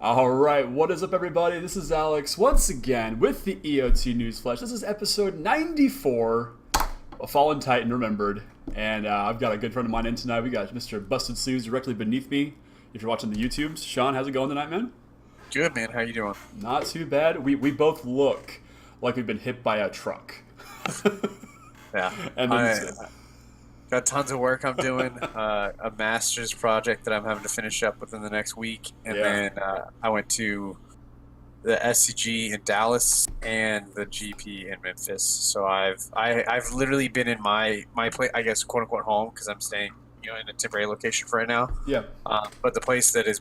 All right, what is up, everybody? This is Alex once again with the EOT News Flash. This is episode 94, A Fallen Titan Remembered, and I've got a good friend of mine in tonight. We got Mr. Busted Sleeves directly beneath me. If you're watching the YouTubes, Shawn, how's it going tonight, man? Good, man. How you doing? Not too bad. We both look like we've been hit by a truck. Yeah, And then, got tons of work I'm doing. A master's project that I'm having to finish up within the next week, and then I went to the SCG in Dallas and the GP in Memphis. So I've literally been in my place, I guess, quote unquote home, because I'm staying in a temporary location for right now. yeah. But the place that is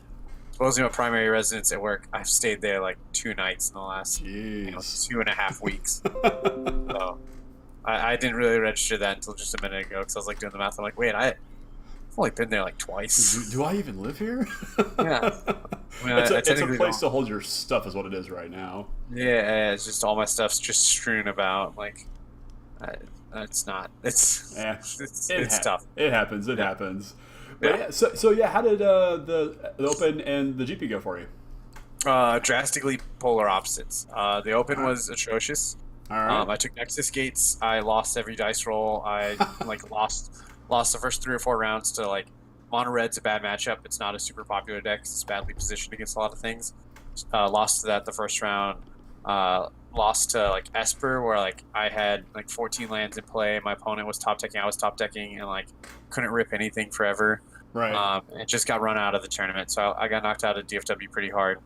supposedly my primary residence at work, I've stayed there like 2 nights in the last 2.5 weeks. So I didn't really register that until just a minute ago, because I was like doing the math. I'm like, wait, I've only been there like twice. Do I even live here? Yeah. I mean, It's a place to hold your stuff is what it is right now. Yeah, it's just all my stuff's just strewn about. Like, it's not. It's tough. It happens. It happens. But yeah. So yeah, how did the Open and the GP go for you? Drastically polar opposites. The Open was atrocious. All right. I took Nexus gates. I lost every dice roll. I lost the first 3 or 4 rounds to Mono Red's a bad matchup. It's not a super popular deck. It's badly positioned against a lot of things. Lost to that the first round. Lost to Esper, where I had 14 lands in play. My opponent was top decking. I was top decking, and couldn't rip anything forever. Right. And just got run out of the tournament. So I got knocked out of DFW pretty hard.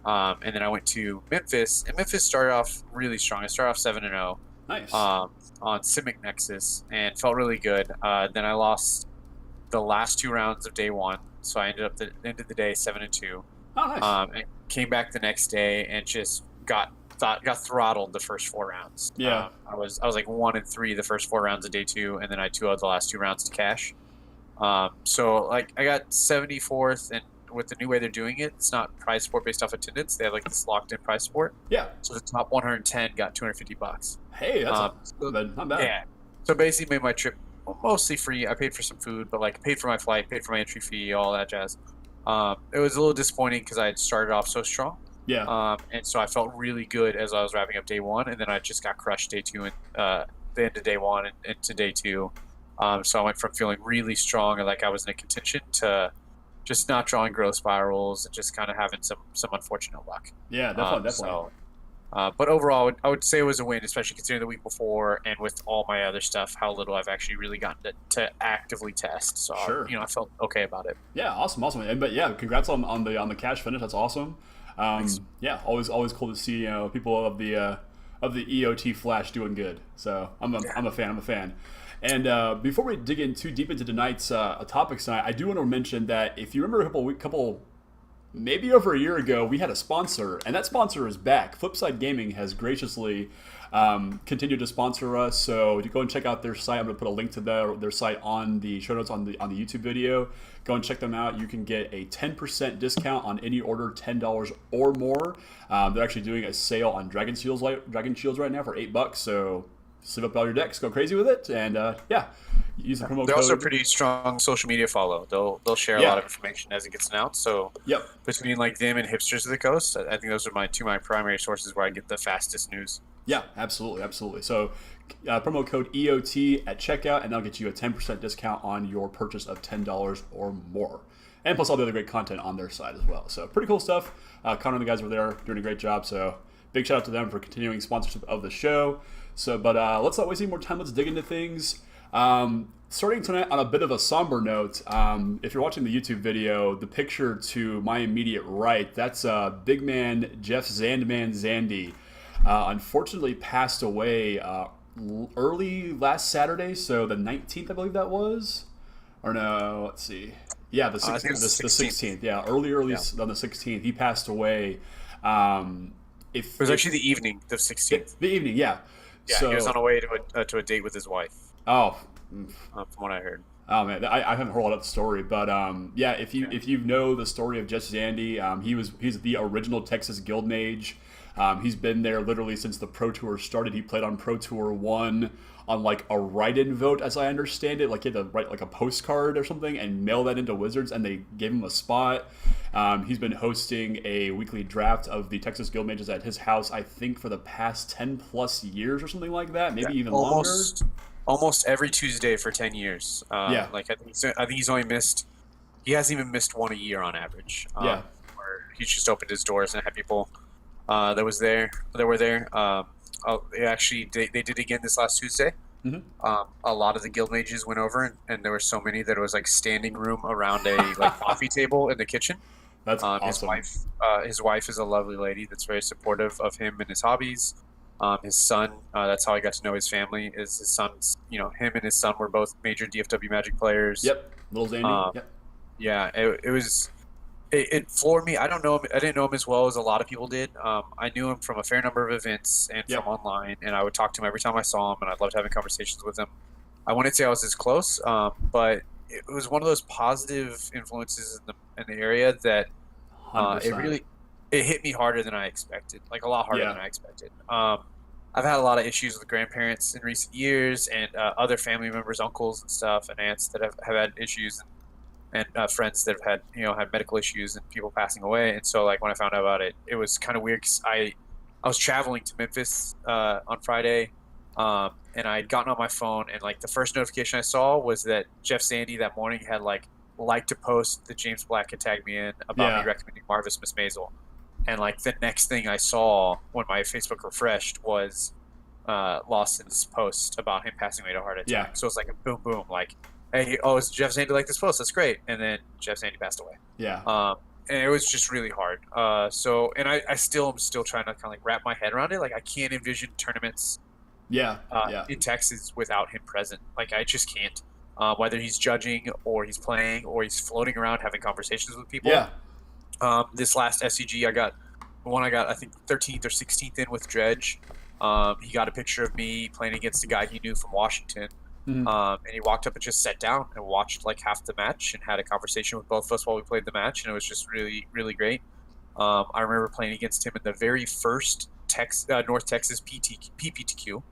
And then I went to Memphis, and Memphis started off really strong. I started off 7-0. Nice. On Simic Nexus, and felt really good. Then I lost the last 2 rounds of day 1, so I ended up the end of the day 7-2. Oh, nice. And came back the next day and just got throttled the first 4 rounds. Yeah. I was 1-3 the first 4 rounds of day 2, and then I 2-0'd the last 2 rounds to cash. So I got 74th, and with the new way they're doing it, it's not prize support based off attendance. They have this locked in prize support. Yeah. So the top 110 got $250. Hey, that's not bad. Yeah. So basically made my trip mostly free. I paid for some food, but paid for my flight, paid for my entry fee, all that jazz. It was a little disappointing because I had started off so strong. Yeah. And so I felt really good as I was wrapping up day 1, and then I just got crushed day 2 and the end of day 1 and into day 2. So I went from feeling really strong and like I was in a contention to just not drawing growth spirals and just kind of having some unfortunate luck. Yeah, definitely. So, but overall, I would say it was a win, especially considering the week before and with all my other stuff, how little I've actually really gotten to actively test. So, sure. I felt okay about it. Yeah, awesome. But yeah, congrats on the cash finish. That's awesome. Yeah, always cool to see people of the EOT Flash doing good. So I'm a fan. And before we dig in too deep into tonight's topics tonight, I do want to mention that if you remember a couple maybe over a year ago, we had a sponsor, and that sponsor is back. Flipside Gaming has graciously continued to sponsor us, so you go and check out their site. I'm going to put a link to their site on the show notes on the YouTube video. Go and check them out. You can get a 10% discount on any order $10 or more. They're actually doing a sale on Dragon Shields right now for $8, so sleeve up all your decks, go crazy with it, and use the promo code. They're also pretty strong social media follow. They'll share a lot of information as it gets announced. So between them and Hipsters of the Coast, I think those are my primary sources where I get the fastest news. Yeah, absolutely. So promo code EOT at checkout, and that'll get you a 10% discount on your purchase of $10 or more. And plus all the other great content on their side as well. So pretty cool stuff. Connor and the guys were there doing a great job. So big shout out to them for continuing sponsorship of the show. So, but let's not waste any more time. Let's dig into things. Starting tonight on a bit of a somber note, if you're watching the YouTube video, the picture to my immediate right, that's big man Jeff Zandi. Unfortunately passed away early last Saturday, so the 19th, I believe that was. Or no, let's see. Yeah, the 16th. The 16th. Yeah, early on the 16th, he passed away. It was actually the evening, the 16th. The evening, yeah. Yeah, so, he was on a way to a date with his wife. Oh. From what I heard. Oh man, I haven't heard all that story, but yeah, if you know the story of Just Zandi, he's the original Texas Guild Mage. He's been there literally since the Pro Tour started. He played on Pro Tour 1 on like a write-in vote, as I understand it. Like he had to write like a postcard or something and mail that into Wizards, and they gave him a spot. He's been hosting a weekly draft of the Texas Guild Mages at his house, I think, for the past 10 plus years or something like that, maybe even longer. Almost every Tuesday for 10 years. Like I think he's only missed. He hasn't even missed one a year on average. Where he's just opened his doors and had people that were there. They did again this last Tuesday. Mm-hmm. A lot of the guild mages went over, and there were so many that it was like standing room around a like coffee table in the kitchen. That's awesome. His wife is a lovely lady that's very supportive of him and his hobbies. His son, that's how I got to know his family, is his son's, him and his son were both major DFW Magic players. Yep. Little Zandi. Yep. Yeah, it floored me. I didn't know him as well as a lot of people did. I knew him from a fair number of events and from online, and I would talk to him every time I saw him, and I loved having conversations with him. I wouldn't say I was as close, but it was one of those positive influences in the area that it hit me harder than I expected, like a lot harder than I expected. I've had a lot of issues with grandparents in recent years, and other family members, uncles and stuff, and aunts that have had issues, and friends that have had medical issues and people passing away. And so, like, when I found out about it, it was kind of weird because I was traveling to Memphis on Friday, and I had gotten on my phone, and like the first notification I saw was that Jeff Zandi that morning had liked to post that James Black had tagged me in about me recommending Marvis Miss Maisel. And like the next thing I saw when my Facebook refreshed was Lawson's post about him passing away to a heart attack. Yeah. So it's like a boom, boom, like, hey, is Jeff Zandi like this post? That's great. And then Jeff Zandi passed away. Yeah. And it was just really hard. And I still am trying to kind of like wrap my head around it. Like I can't envision tournaments in Texas without him present. Like I just can't. Whether he's judging or he's playing or he's floating around having conversations with people. Yeah. This last SCG, I got I think 13th or 16th in with Dredge. He got a picture of me playing against a guy he knew from Washington. Mm-hmm. And he walked up and just sat down and watched like half the match and had a conversation with both of us while we played the match, and it was just really, really great. I remember playing against him in the very first North Texas PPTQ.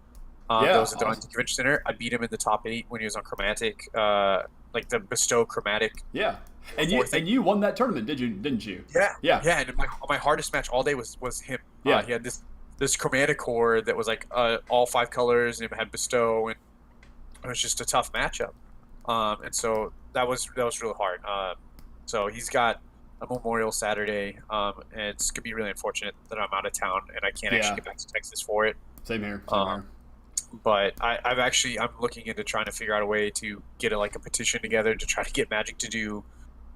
That was at the Arlington Convention Center. I beat him in the top 8 when he was on Chromatic, like the Bestow Chromatic. Yeah. And you won that tournament, didn't you? Yeah. And my hardest match all day was him. Yeah. He had this chromatic core that was like all 5 colors, and it had Bestow, and it was just a tough matchup. And so that was really hard. So he's got a Memorial Saturday, and it's gonna be really unfortunate that I'm out of town and I can't actually get back to Texas for it. Same here. But I'm looking into trying to figure out a way to get a petition together to try to get Magic to do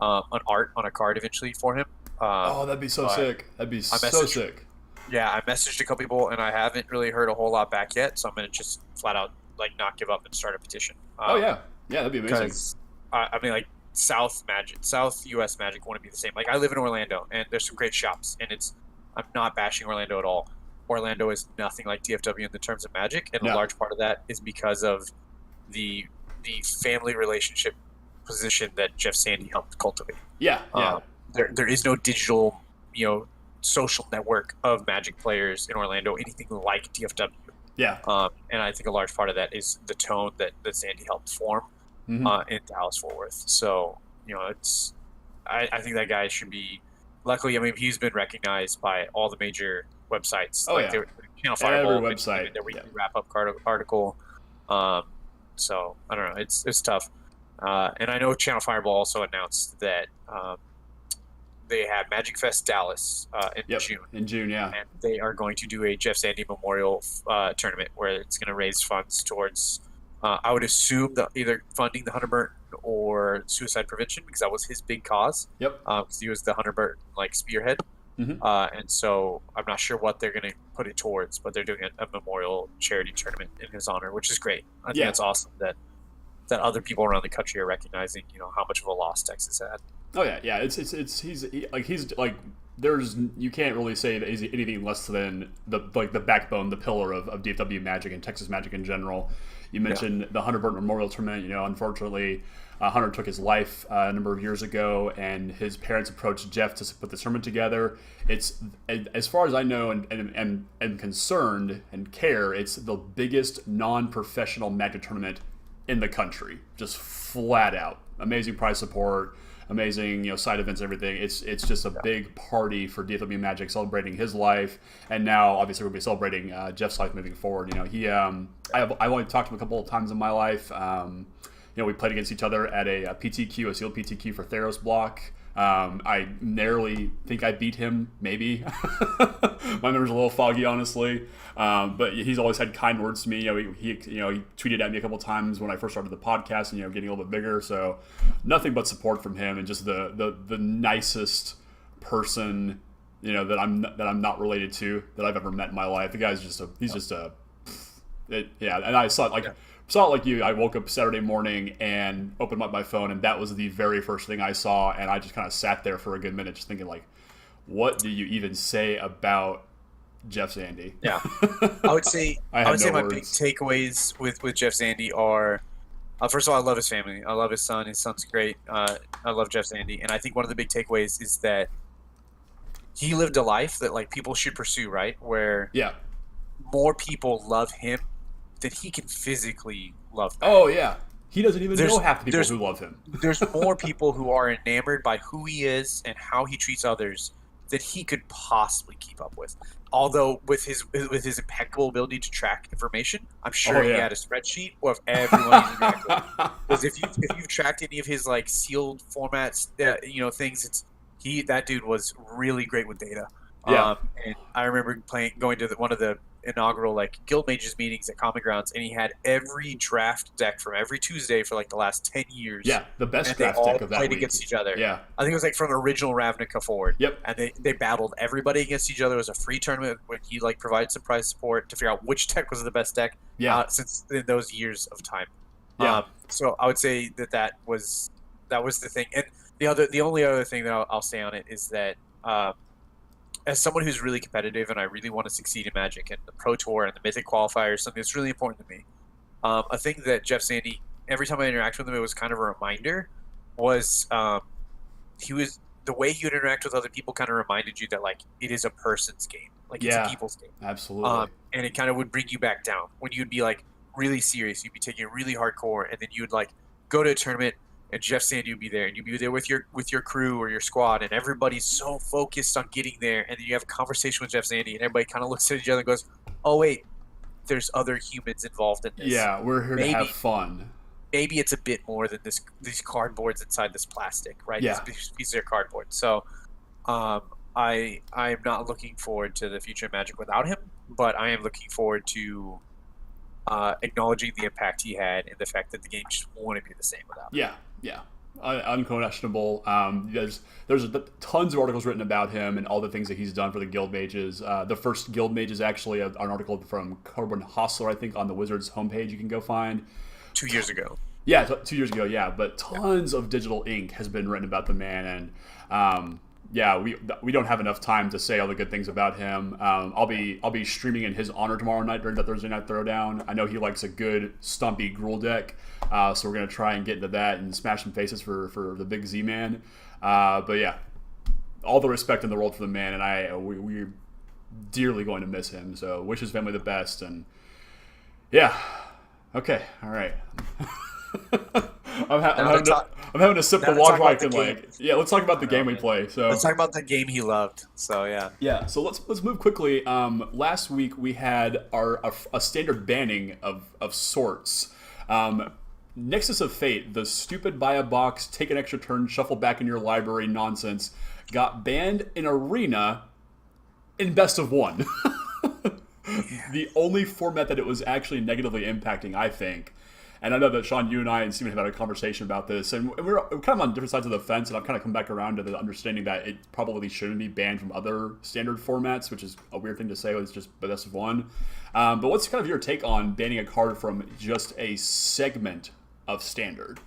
an art on a card eventually for him. That'd be so sick. That'd be so sick. Yeah, I messaged a couple people and I haven't really heard a whole lot back yet, so I'm gonna just flat out not give up and start a petition. That'd be amazing. I mean, South US Magic want to be the same. Like I live in Orlando and there's some great shops, and I'm not bashing Orlando at all. Orlando is nothing like DFW in the terms of Magic, and a large part of that is because of the family relationship position that Jeff Zandi helped cultivate. There is no digital, social network of Magic players in Orlando, anything like DFW. And I think a large part of that is the tone that Zandi helped form in Dallas Fort Worth. So I think that guy should be. Luckily, I mean, he's been recognized by all the major websites. Channel Fireball, every website, their weekly wrap-up article. So I don't know, it's tough. And I know Channel Fireball also announced that they have Magic Fest Dallas in June. In June, yeah. And they are going to do a Jeff Zandi Memorial tournament where it's going to raise funds towards, I would assume, either funding the Hunter Burton or suicide prevention, because that was his big cause. Because he was the Hunter Burton spearhead. Mm-hmm. And so I'm not sure what they're going to put it towards, but they're doing a memorial charity tournament in his honor, which is great. I think it's awesome that other people around the country are recognizing, how much of a loss Texas had. Oh yeah. He's you can't really say that he's anything less than the backbone, the pillar of DFW Magic and Texas Magic in general. You mentioned the Hunter Burton Memorial Tournament. Unfortunately, Hunter took his life a number of years ago, and his parents approached Jeff to put the tournament together. It's, as far as I know and concerned and care, it's the biggest non-professional Magic tournament in the country. Just flat out. Amazing prize support, amazing side events, everything. It's just a big party for DFW Magic, celebrating his life, and now obviously we'll be celebrating Jeff's life moving forward. I've only talked to him a couple of times in my life. We played against each other at a PTQ, a sealed PTQ for Theros block. I narrowly think I beat him, maybe. My memory's a little foggy, honestly. But he's always had kind words to me. He tweeted at me a couple times when I first started the podcast, and getting a little bit bigger. So nothing but support from him, and just the nicest person that I'm not related to that I've ever met in my life. The guy's and I saw it like you. I woke up Saturday morning and opened up my phone, and that was the very first thing I saw, and I just kind of sat there for a good minute just thinking, what do you even say about Jeff Zandi? Yeah. I would say my words. big takeaways with Jeff Zandi are, first of all, I love his family. I love his son. His son's great. I love Jeff Zandi, and I think one of the big takeaways is that he lived a life that people should pursue, right? Where more people love him than he can physically love them. Oh, yeah. He doesn't even know half the people who love him. There's more people who are enamored by who he is and how he treats others than he could possibly keep up with. Although with his impeccable ability to track information, I'm sure he had a spreadsheet of everyone he's interacted with. Because if you've tracked any of his sealed formats, things, that dude was really great with data. Yeah. And I remember going to one of the inaugural Guild Mages meetings at Common Grounds, and he had every draft deck from every Tuesday for the last 10 years. Yeah, the best draft deck of that week. They all played against each other. Yeah. I think it was from original Ravnica forward. Yep. And they battled everybody against each other. It was a free tournament when he provided some prize support to figure out which deck was the best deck. Yeah. Since in those years of time. Yeah. So I would say that was the thing. And the only other thing that I'll say on it is that as someone who's really competitive and I really want to succeed in Magic and the Pro Tour and the Mythic qualifiers, something that's really important to me. A thing that Jeff Zandi, every time I interact with him, it was kind of a reminder, was the way he would interact with other people kind of reminded you that it is a person's game. It's a people's game. Absolutely. And it kind of would bring you back down. When you'd be really serious, you'd be taking it really hardcore, and then you would go to a tournament, and Jeff Zandi would be there, and you'd be there with your crew or your squad, and everybody's so focused on getting there, and then you have a conversation with Jeff Zandi, and everybody kind of looks at each other and goes, "Oh wait, there's other humans involved in this. Yeah, we're here to have fun. Maybe it's a bit more than these cardboards inside this plastic, right? Yeah. These pieces of cardboard." So, I'm not looking forward to the future of Magic without him, but I am looking forward to acknowledging the impact he had and the fact that the game just wouldn't be the same without him. Yeah, unquestionable. There's tons of articles written about him and all the things that he's done for the Guild Mages. The first Guild Mage is actually an article from Corbin Hostler, I think, on the Wizards homepage you can go find. 2 years ago. Yeah, 2 years ago, yeah. But tons of digital ink has been written about the man, and we don't have enough time to say all the good things about him. I'll be streaming in his honor tomorrow night during the Thursday Night Throwdown. I know he likes a good stumpy Gruul deck, so we're gonna try and get into that and smash some faces for the big Z man. But yeah, all the respect in the world for the man, and we're dearly going to miss him. So wish his family the best, and yeah, okay, all right. I'm having to sip the water. Let's talk about the game we play. So let's talk about the game he loved. So yeah. Yeah. So let's move quickly. Last week we had a standard banning of sorts. Nexus of Fate, the stupid buy a box, take an extra turn, shuffle back in your library nonsense, got banned in Arena in best of one. The only format that it was actually negatively impacting, I think. And I know that, Shawn, you and I and Steven have had a conversation about this, and we're kind of on different sides of the fence, and I've kind of come back around to the understanding that it probably shouldn't be banned from other standard formats, which is a weird thing to say. It's just best of one. But what's kind of your take on banning a card from just a segment of standard?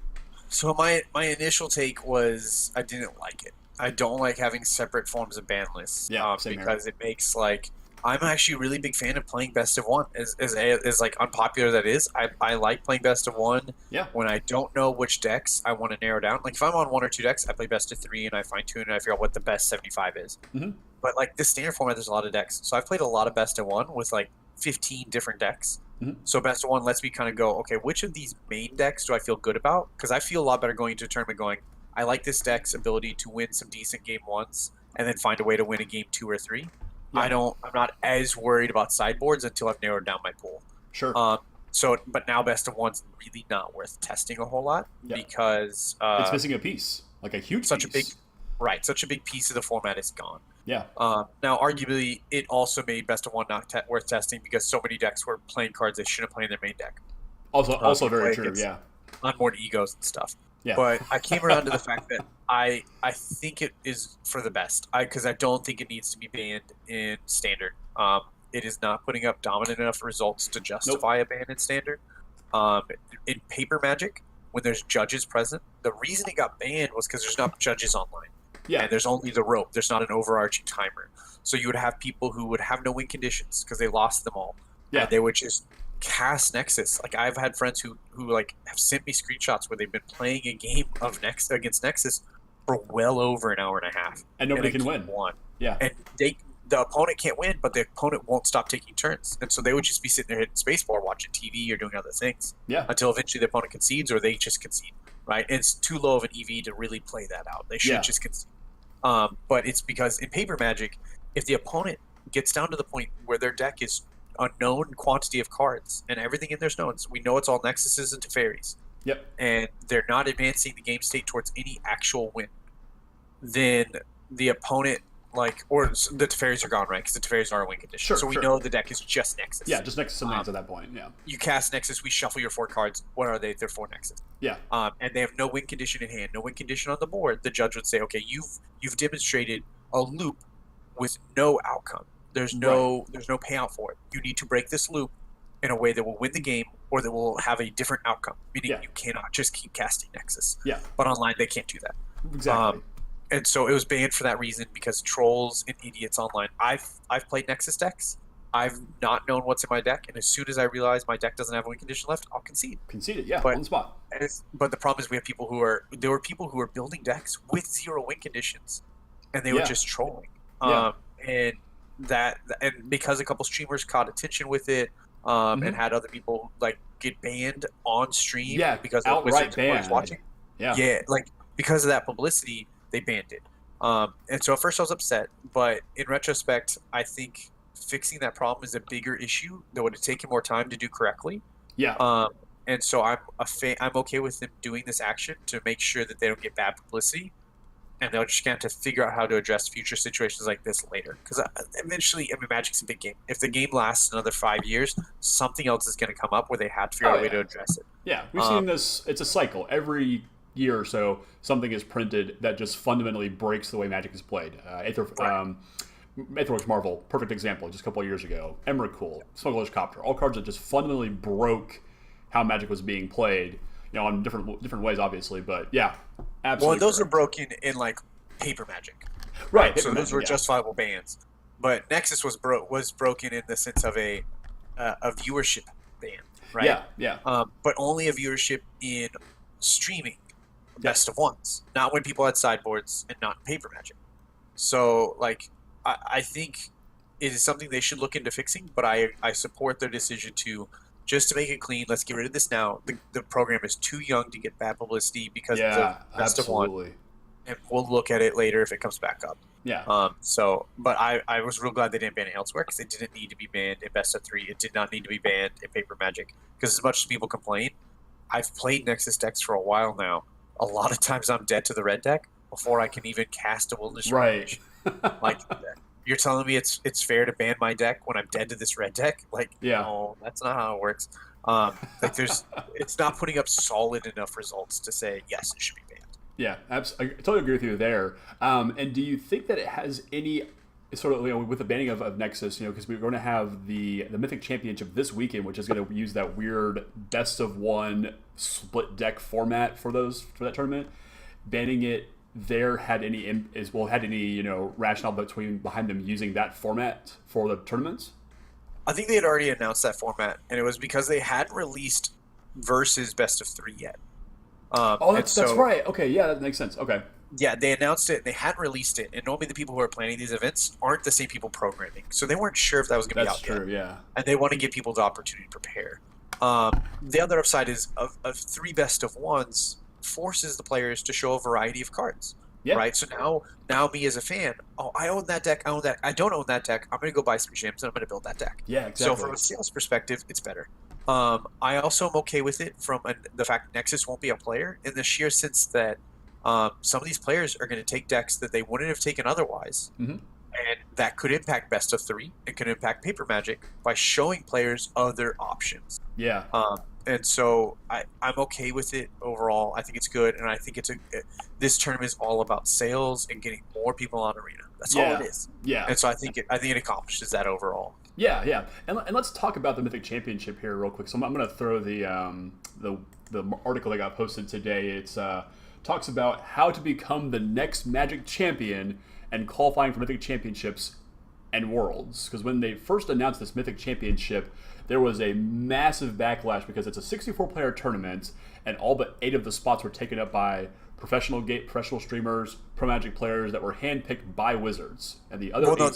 So my initial take was I didn't like it. I don't like having separate forms of ban lists. Yeah, same because here. it makes like I'm actually a really big fan of playing best of one. As like unpopular that is, I like playing best of one Yeah. when I don't know which decks I want to narrow down. Like if I'm on one or two decks, I play best of three and I fine tune and I figure out what the best 75 is. Mm-hmm. But like this standard format, there's a lot of decks, so I've played a lot of best of one with like 15 different decks. Mm-hmm. So best of one lets me kind of go, okay, which of these main decks do I feel good about? Because I feel a lot better going into a tournament going, I like this deck's ability to win some decent game ones and then find a way to win a game 2 or 3. Yeah. I'm not as worried about sideboards until I've narrowed down my pool. Sure. But now best of one's really not worth testing a whole lot because it's missing a piece, like a huge piece. Such a big piece of the format is gone. Yeah. Now, arguably, it also made best of one not worth testing because so many decks were playing cards they shouldn't play in their main deck. Also very true. Yeah. Unmoored egos and stuff. Yeah. But I came around to the fact that I think it is for the best. Because I don't think it needs to be banned in standard. It is not putting up dominant enough results to justify a ban in standard. In paper Magic, when there's judges present, the reason it got banned was because there's not judges online. Yeah. And there's only the rope. There's not an overarching timer. So you would have people who would have no win conditions because they lost them all. Yeah. And they would just cast Nexus. Like I've had friends who like have sent me screenshots where they've been playing a game of against Nexus for well over an hour and a half. And nobody can win. Yeah. And the opponent can't win, but the opponent won't stop taking turns. And so they would just be sitting there hitting spacebar, watching TV or doing other things. Yeah. Until eventually the opponent concedes or they just concede. Right? And it's too low of an EV to really play that out. They should just concede. But it's because in paper Magic, if the opponent gets down to the point where their deck is a known quantity of cards and everything in there's known, so we know it's all Nexuses and Teferis. Yep. And they're not advancing the game state towards any actual win, then the opponent or the Teferis are gone, right? Because the Teferis are a win condition. Sure, so we know the deck is just Nexus. Yeah, just Nexus and lands at that point. Yeah. You cast Nexus, we shuffle your 4 cards. What are they? They're 4 Nexus. Yeah. And they have no win condition in hand, no win condition on the board. The judge would say, okay, you've demonstrated a loop with no outcome. There's no payout for it. You need to break this loop in a way that will win the game or that will have a different outcome. Meaning you cannot just keep casting Nexus. Yeah. But online they can't do that. Exactly. And so it was banned for that reason because trolls and idiots online. I've played Nexus decks. I've not known what's in my deck, and as soon as I realize my deck doesn't have a win condition left, I'll concede. Concede it, on the spot. But the problem is we have people who are building decks with 0 win conditions, and they were just trolling. And because a couple streamers caught attention with it, and had other people get banned on stream, because outright banned. Watching. Because of that publicity, they banned it. And so at first I was upset, but in retrospect, I think fixing that problem is a bigger issue that would have taken more time to do correctly. Yeah. And so I'm okay with them doing this action to make sure that they don't get bad publicity, and they'll just have to figure out how to address future situations like this later. Because eventually, Magic's a big game. If the game lasts another 5 years, something else is going to come up where they have to figure out a way to address it. Yeah, we've seen this. It's a cycle. Every year or so, something is printed that just fundamentally breaks the way Magic is played. Aetherworks Marvel, perfect example, just a couple of years ago. Emrakul, Smuggler's Copter, all cards that just fundamentally broke how Magic was being played, on different ways, obviously, but yeah, absolutely. Well, those are broken in paper Magic, right? So those were justifiable bans. But Nexus was broken in the sense of a viewership ban, right? Yeah. But only a viewership in streaming, best of ones, not when people had sideboards and not paper Magic. So I think it is something they should look into fixing, but I support their decision to make it clean. Let's get rid of this now. The program is too young to get bad publicity because of the best of one, and we'll look at it later if it comes back up. Yeah. But I was real glad they didn't ban it elsewhere because it didn't need to be banned in best of 3. It did not need to be banned in paper Magic because as much as people complain, I've played Nexus decks for a while now. A lot of times I'm dead to the red deck before I can even cast a Wilderness Revelation. You're telling me it's fair to ban my deck when I'm dead to this red deck? No, that's not how it works. It's not putting up solid enough results to say yes, it should be banned. Yeah, I totally agree with you there. And do you think that it has any sort of with the banning of Nexus, because we're going to have the Mythic Championship this weekend, which is going to use that weird best of one split deck format for that tournament, banning it there had any rationale behind them using that format for the tournaments? I think they had already announced that format, and it was because they hadn't released versus best of 3 yet. That's right. Okay, yeah, that makes sense. Okay. Yeah, they announced it. They hadn't released it, and normally the people who are planning these events aren't the same people programming, so they weren't sure if that was going to be out yet. That's true. Yeah. And they want to give people the opportunity to prepare. The other upside is of 3 best of 1s forces the players to show a variety of cards. Yeah. Right. So now me as a fan, I own that deck. I own that. I don't own that deck. I'm going to go buy some gems and I'm going to build that deck. Yeah, exactly. So from a sales perspective, it's better. I also am okay with it from the fact Nexus won't be a player in the sheer sense that some of these players are going to take decks that they wouldn't have taken otherwise, and that could impact best of 3. It could impact Paper Magic by showing players other options. Yeah. And so I'm okay with it overall. I think it's good, and I think this tournament is all about sales and getting more people on Arena. That's all it is. Yeah. And so I think it accomplishes that overall. Yeah, yeah. And let's talk about the Mythic Championship here real quick. So I'm going to throw the article that got posted today. It's talks about how to become the next Magic champion and qualifying for Mythic Championships and Worlds. Because when they first announced this Mythic Championship, there was a massive backlash because it's a 64-player tournament, and all but 8 of the spots were taken up by professional streamers, pro Magic players that were handpicked by Wizards, and the other.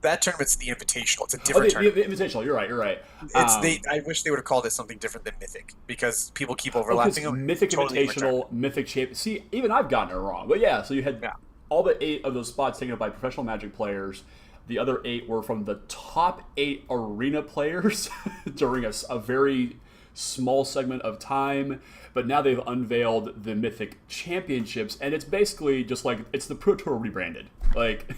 That tournament's the Invitational. It's a different tournament. The Invitational. You're right. I wish they would have called it something different than Mythic, because people keep overlapping them. Mythic Invitational, Mythic Champ. See, even I've gotten it wrong. But yeah, so you had all but 8 of those spots taken up by professional Magic players. The other 8 were from the top 8 Arena players during a very small segment of time. But now they've unveiled the Mythic Championships, and it's basically just like it's the Pro Tour rebranded. Like.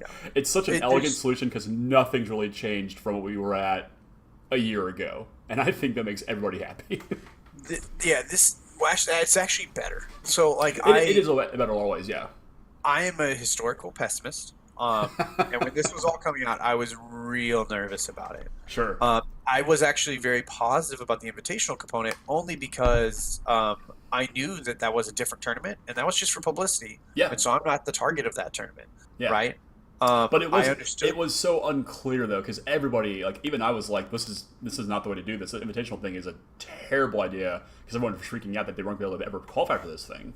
Yeah. It's such an elegant solution because nothing's really changed from what we were at a year ago, and I think that makes everybody happy. It's actually better. So it is better always. Yeah, I am a historical pessimist, and when this was all coming out, I was real nervous about it. Sure. I was actually very positive about the invitational component only because I knew that was a different tournament, and that was just for publicity. Yeah. And so I'm not the target of that tournament. Yeah. Right. But it was so unclear though, because everybody, even I was like, this is not the way to do this. The invitational thing is a terrible idea because everyone was freaking out that they weren't going to be able to ever qualify for this thing.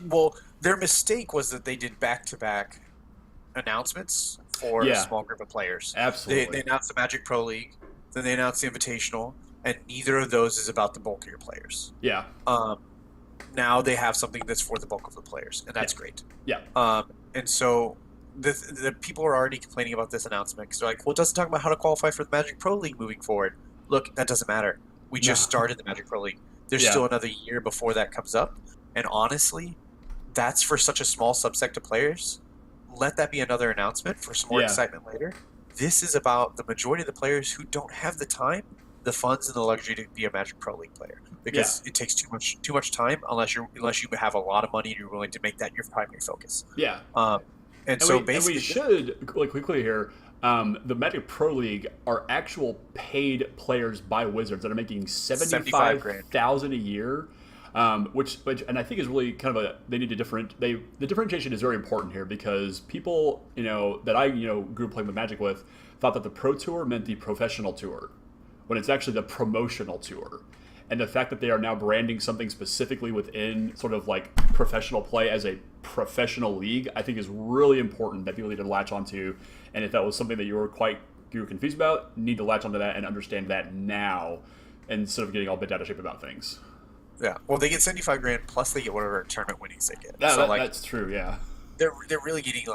Well, their mistake was that they did back-to-back announcements for a small group of players. Absolutely. They announced the Magic Pro League, then they announced the Invitational, and neither of those is about the bulk of your players. Yeah. Now they have something that's for the bulk of the players, and that's great. Yeah. And so the people are already complaining about this announcement because they're like, well, it doesn't talk about how to qualify for the Magic Pro League moving forward. Look, that doesn't matter. We just started the Magic Pro League. There's still another year before that comes up. And honestly, that's for such a small subset of players. Let that be another announcement for some more excitement later. This is about the majority of the players who don't have the time, the funds, and the luxury to be a Magic Pro League player because it takes too much time unless you have a lot of money and you're willing to make that your primary focus. Yeah. And we should quickly here. The Magic Pro League are actual paid players by Wizards that are making $75,000 a year, which and I think is really kind of they need to the differentiation is very important here because people that I grew up playing with Magic with thought that the Pro Tour meant the professional tour, when it's actually the promotional tour. And the fact that they are now branding something specifically within sort of professional play as a professional league, I think is really important that people need to latch onto. And if that was something that you were confused about, need to latch onto that and understand that now instead of getting all bent out of shape about things. Yeah. Well, they get $75,000 plus they get whatever tournament winnings they get. That's true. Yeah. They're really getting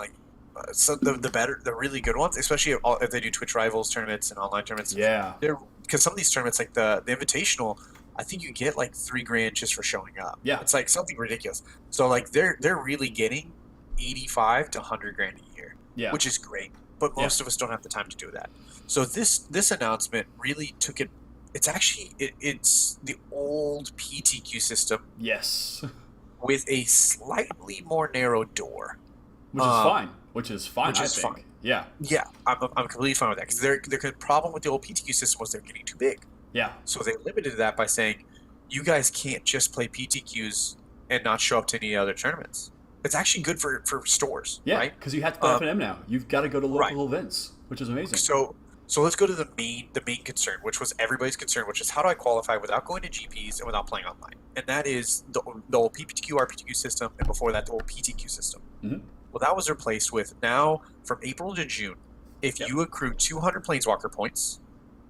so the really good ones, especially if they do Twitch Rivals tournaments and online tournaments. Yeah. Because some of these tournaments, like the Invitational, I think you get $3,000 just for showing up. Yeah, it's something ridiculous. So they're really getting $85,000 to $100,000 a year. Yeah, which is great. But most of us don't have the time to do that. So this announcement really took it. It's actually it's the old PTQ system. Yes, with a slightly more narrow door, which is fine. I think. Fine. Yeah, I'm completely fine with that because their problem with the old PTQ system was they're getting too big. Yeah. So they limited that by saying, you guys can't just play PTQs and not show up to any other tournaments. It's actually good for stores, Yeah, right? because you have to play F&M now. You've got to go to Right. local events, which is amazing. So let's go to the main concern, which was everybody's concern, which is how do I qualify without going to GPs and without playing online? And that is the old PPTQ RPTQ system, and before that the old PTQ system. Mm-hmm. Well, that was replaced with now from April to June. If you accrue 200 Planeswalker points,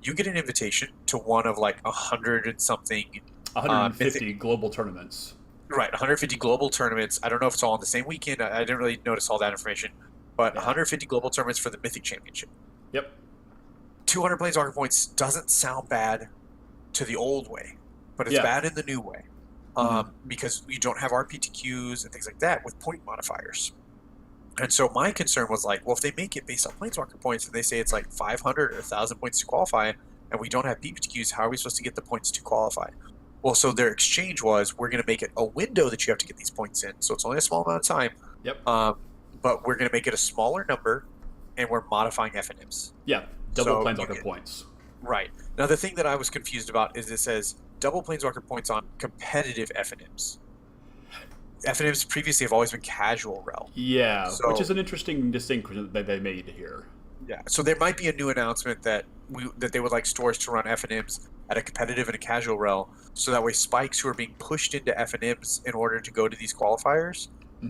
you get an invitation to one of like 100 and something. 150 global tournaments. Right, 150 global tournaments. I don't know if it's all on the same weekend. I didn't really notice all that information, but 150 global tournaments for the Mythic Championship. Yep. 200 Planeswalker points doesn't sound bad to the old way, but it's bad in the new way because you don't have RPTQs and things like that with point modifiers. And so my concern was like, well, if they make it based on Planeswalker points and they say it's like 500 or 1,000 points to qualify, and we don't have PPTQs, how are we supposed to get the points to qualify? Well, so their exchange was, we're going to make it a window that you have to get these points in. So it's only a small amount of time. Yep. But we're going to make it a smaller number, and we're modifying FNMs. Yeah, double Planeswalker points. Right. Now, the thing that I was confused about is it says double Planeswalker points on competitive FNMs. FNMs previously have always been casual realm. Yeah, which is an interesting distinction that they made here. Yeah, so there might be a new announcement that they would like stores to run FNMs at a competitive and a casual realm, so that way spikes who are being pushed into FNMs in order to go to these qualifiers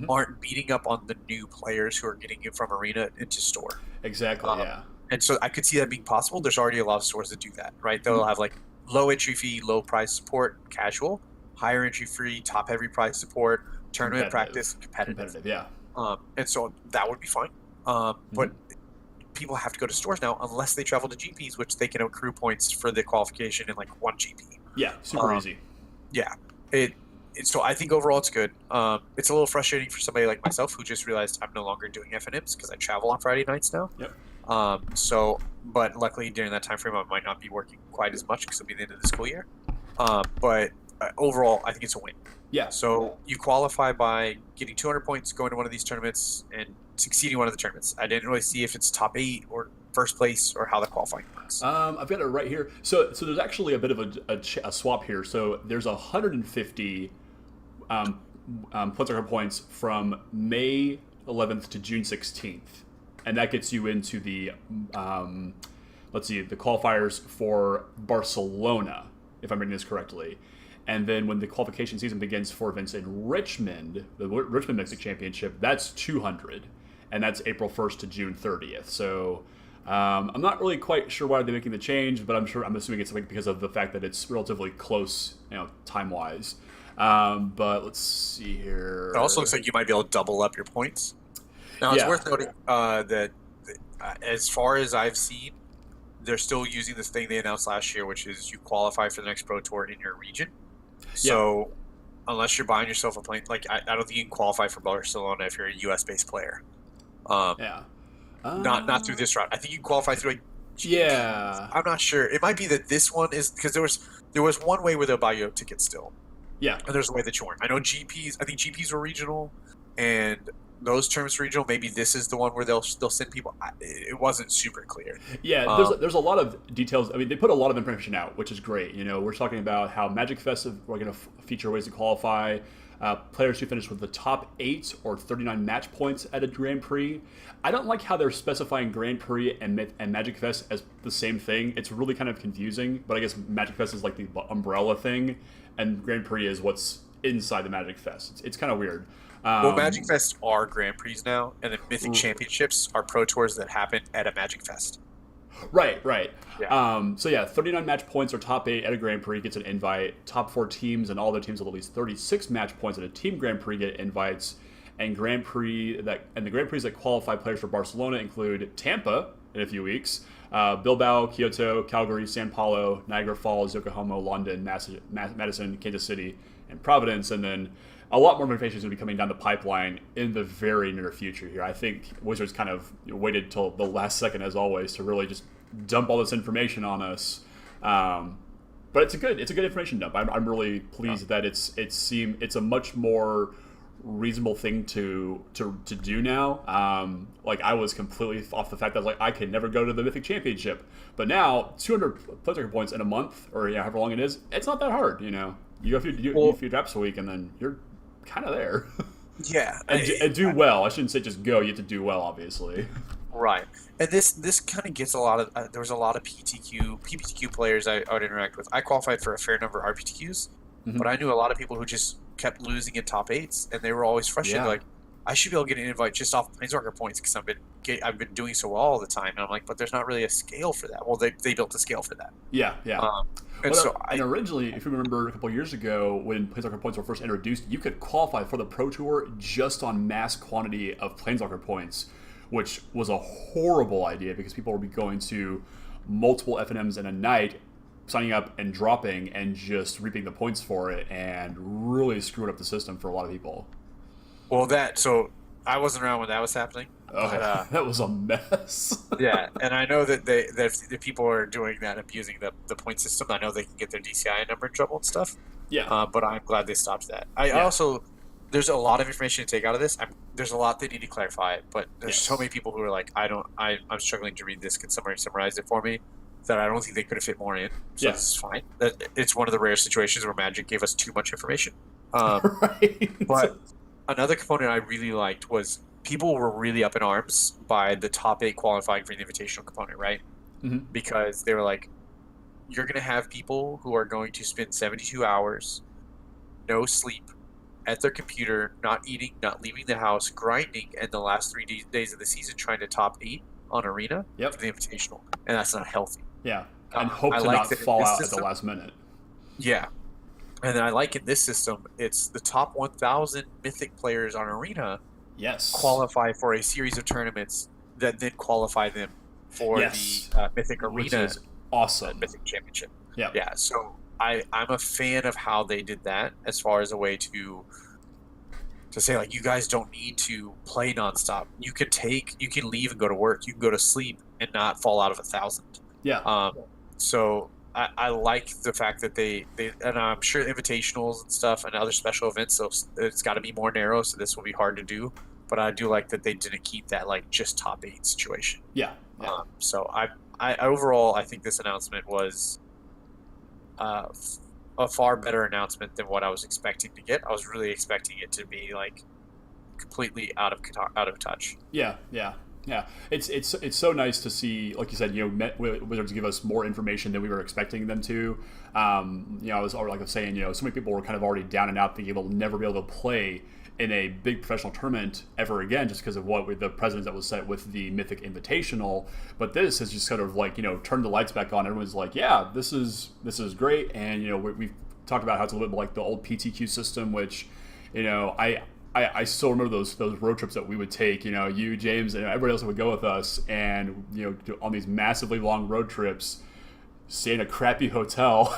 aren't beating up on the new players who are getting it from Arena into store. Exactly, yeah. And so I could see that being possible. There's already a lot of stores that do that, right? They'll have like low entry fee, low price support, casual, higher entry fee, top heavy price support, tournament practice, competitive. Yeah. And so that would be fine. But people have to go to stores now unless they travel to GPs, which they can accrue points for the qualification in like one GP. Yeah, super easy. Yeah. So I think overall it's good. It's a little frustrating for somebody like myself who just realized I'm no longer doing FNMs because I travel on Friday nights now. Yep. But luckily during that time frame I might not be working quite as much because it'll be the end of the school year. But overall I think it's a win. Yeah. So you qualify by getting 200 points, going to one of these tournaments, and succeeding one of the tournaments. I didn't really see if it's top 8 or first place or how the qualifying works. I've got it right here. So there's actually a bit of a swap here. So there's 150 Planeswalker points from May 11th to June 16th, and that gets you into the the qualifiers for Barcelona, if I'm reading this correctly. And then when the qualification season begins for events in Richmond, the Richmond Mythic Championship, that's 200, and that's April 1st to June 30th. So I'm not really quite sure why they're making the change, but I'm assuming it's like because of the fact that it's relatively close, time-wise. But let's see here. It also looks like you might be able to double up your points. Now, it's worth noting that as far as I've seen, they're still using this thing they announced last year, which is you qualify for the next Pro Tour in your region. So unless you're buying yourself a plane, like I don't think you can qualify for Barcelona if you're a U.S.-based player. Not through this route. I think you qualify through I'm not sure. It might be that this one is because there was one way where they'll buy you a ticket still. Yeah. And there's a way that you weren't. I know GPs. I think GPs were regional, and those terms regional. Maybe this is the one where they'll send people. It wasn't super clear. Yeah, there's a lot of details. I mean, they put a lot of information out, which is great. We're talking about how Magic Fest are going to feature ways to qualify. Players who finish with the top 8 or 39 match points at a Grand Prix. I don't like how they're specifying Grand Prix and Magic Fest as the same thing. It's really kind of confusing, but I guess Magic Fest is like the umbrella thing, and Grand Prix is what's inside the Magic Fest. It's kind of weird. Well, Magic Fest are Grand Prix now, and the Mythic Championships are Pro Tours that happen at a Magic Fest. Right. Yeah. 39 match points or top 8 at a Grand Prix gets an invite. Top 4 teams and all their teams with at least 36 match points at a team Grand Prix get invites. And the Grand Prix that qualify players for Barcelona include Tampa in a few weeks, Bilbao, Kyoto, Calgary, San Paulo, Niagara Falls, Yokohama, London, Madison, Kansas City, and Providence. And then a lot more information is going to be coming down the pipeline in the very near future here. I think Wizards kind of waited till the last second, as always, to really just dump all this information on us. But it's a good information dump. I'm really pleased that it's a much more reasonable thing to do now. Like I was completely off the fact that I could never go to the Mythic Championship, but now 200 Planeswalker points in a month or however long it is, it's not that hard. You go a few draps a week and then you're kind of there. Yeah, and do well. I shouldn't say just go. You have to do well, obviously. right. And this kind of gets a lot of there was a lot of PPTQ players I would interact with. I qualified for a fair number of RPTQs, but I knew a lot of people who just kept losing in top 8s, and they were always frustrated. Yeah. Like, I should be able to get an invite just off Planeswalker points because I've been doing so well all the time. And I'm like, but there's not really a scale for that. Well, they built a scale for that. Yeah. And well, and originally, if you remember a couple of years ago when Planeswalker points were first introduced, you could qualify for the Pro Tour just on mass quantity of Planeswalker points, which was a horrible idea because people would be going to multiple FNMs in a night, signing up and dropping and just reaping the points for it, and really screwed up the system for a lot of people. Well, so I wasn't around when that was happening. Oh, but, that was a mess. Yeah, and I know that the people are doing that, abusing the point system. I know they can get their DCI number in trouble and stuff. Yeah. But I'm glad they stopped that. I also, there's a lot of information to take out of this. There's a lot they need to clarify, but there's so many people who are like, I'm struggling to read this. Can somebody summarize it for me? That I don't think they could have fit more in. So this is fine. It's one of the rare situations where Magic gave us too much information. Right. But another component I really liked was people were really up in arms by the top 8 qualifying for the invitational component, right? Because they were like, you're going to have people who are going to spend 72 hours, no sleep, at their computer, not eating, not leaving the house, grinding, and the last 3 days of the season trying to top 8 on Arena for the invitational. And that's not healthy. Yeah, and hope to not fall out at the last minute. Yeah. And then I like in this system, it's the top 1,000 Mythic players on Arena qualify for a series of tournaments that then qualify them for the Mythic Arena. Which is awesome. Mythic Championship. Yeah. So I'm a fan of how they did that as far as a way to say, like, you guys don't need to play nonstop. You can leave and go to work. You can go to sleep and not fall out of 1,000. Yeah. So I like the fact that they and I'm sure invitationals and stuff and other special events, so it's got to be more narrow, so this will be hard to do. But I do like that they didn't keep that like just top 8 situation. Yeah. So I overall I think this announcement was a far better announcement than what I was expecting to get. I was really expecting it to be like completely out of touch. Yeah. It's so nice to see, like you said, Wizards give us more information than we were expecting them to. I was saying, so many people were kind of already down and out, thinking they'll never be able to play in a big professional tournament ever again, just because of the precedent that was set with the Mythic Invitational. But this has just sort of like turned the lights back on. Everyone's like, yeah, this is great, and we've talked about how it's a little bit like the old PTQ system, which I still remember those road trips that we would take, you, James, and everybody else would go with us, and on these massively long road trips, stay in a crappy hotel,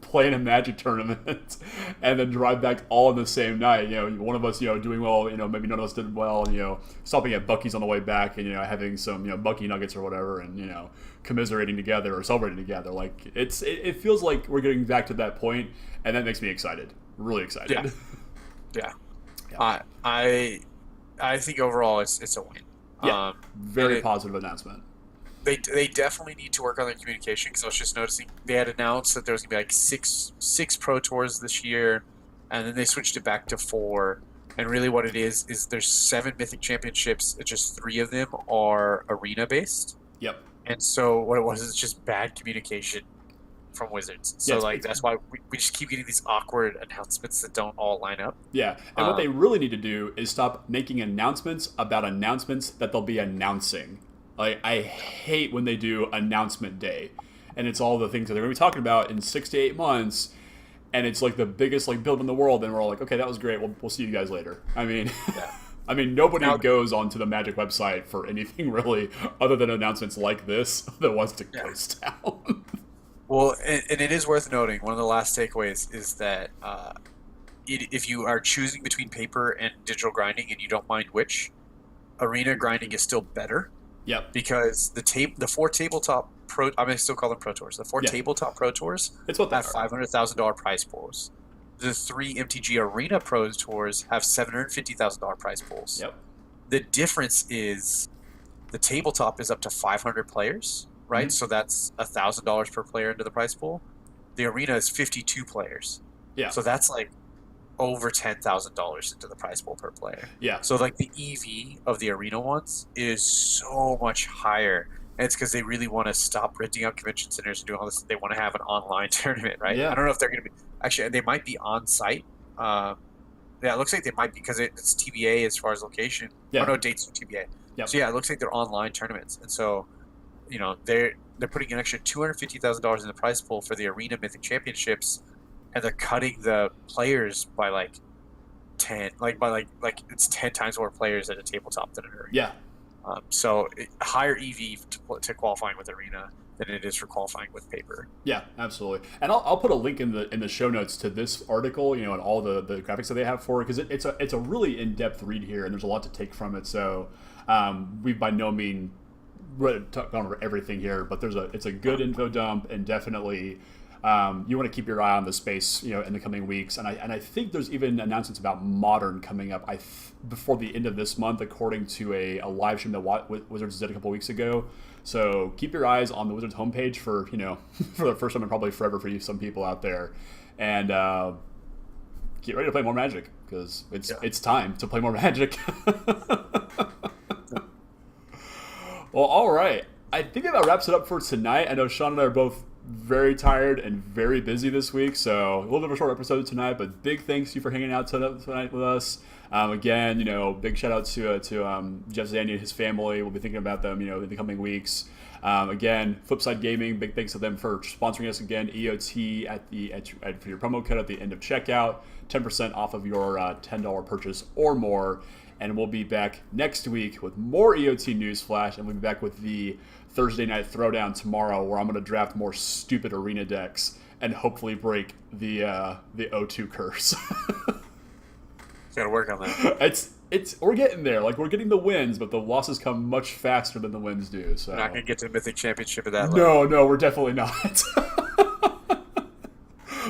play in a Magic tournament, and then drive back all in the same night. One of us, doing well, maybe none of us did well, and stopping at Buc-ee's on the way back, and having some, Buc-ee nuggets or whatever, and commiserating together or celebrating together. Like it feels like we're getting back to that point, and that makes me excited, really excited. Yeah. I think overall it's a win. Yeah, very positive announcement. They definitely need to work on their communication, because I was just noticing they had announced that there was going to be like six Pro Tours this year, and then they switched it back to 4. And really what it is there's 7 Mythic Championships, just 3 of them are arena-based. Yep. And so what it was is just bad communication from Wizards. So that's why we just keep getting these awkward announcements that don't all line up. Yeah, and what they really need to do is stop making announcements about announcements that they'll be announcing. Like, I hate when they do announcement day, and it's all the things that they're going to be talking about in 6 to 8 months, and it's like the biggest build in the world, and we're all like, okay, that was great. We'll see you guys later. I mean, nobody goes onto the Magic website for anything really other than announcements like this that wants to ghost town. Well, and it is worth noting, one of the last takeaways is that if you are choosing between paper and digital grinding and you don't mind which, arena grinding is still better. Yep. Because the 4 tabletop pro, I still call them Pro Tours. The 4 tabletop Pro Tours have $500,000 prize pools. The 3 MTG Arena Pro Tours have $750,000 prize pools. Yep. The difference is the tabletop is up to 500 players, right? Mm-hmm. So that's $1,000 per player into the prize pool. The arena is 52 players. Yeah. So that's like over $10,000 into the prize pool per player. Yeah. So like the EV of the arena ones is so much higher. And it's because they really want to stop renting out convention centers and doing all this. They want to have an online tournament, right? Yeah. I don't know if they're going to be actually. They might be on site. Yeah, it looks like they might be because it's TBA as far as location. Yeah. Oh, no, dates are TBA. Yep. So yeah, it looks like they're online tournaments, and so they're putting an extra $250,000 in the prize pool for the arena Mythic Championships, and they're cutting the players by like 10, like it's 10 times more players at a tabletop than an arena. Yeah. So higher EV to qualifying with arena than it is for qualifying with paper. Yeah, absolutely. And I'll put a link in the show notes to this article, and all the graphics that they have for it, because it's a really in-depth read here, and there's a lot to take from it. So we've by no means gone over everything here, but it's a good info dump, and definitely you want to keep your eye on the space, in the coming weeks. And I think there's even announcements about Modern coming up before the end of this month, according to a live stream that Wizards did a couple weeks ago. So keep your eyes on the Wizards homepage for for the first time and probably forever for some people out there, and get ready to play more Magic, because it's time to play more Magic. Well, all right. I think that wraps it up for tonight. I know Shawn and I are both very tired and very busy this week, so a little bit of a short episode tonight, but big thanks to you for hanging out tonight with us. Again, big shout out to Jeff Zandi and his family. We'll be thinking about them, in the coming weeks. Again, Flipside Gaming, big thanks to them for sponsoring us again. EOT for your promo code at the end of checkout, 10% off of your $10 purchase or more. And we'll be back next week with more EOT News Flash, and we'll be back with the Thursday Night Throwdown tomorrow, where I'm going to draft more stupid arena decks and hopefully break the O2 curse. Got to work on that. We're getting there. Like, we're getting the wins, but the losses come much faster than the wins do. So we're not going to get to the Mythic Championship at that level. No, we're definitely not.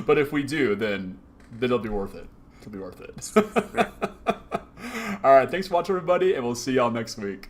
But if we do, then it'll be worth it. It'll be worth it. All right, thanks for watching, everybody, and we'll see y'all next week.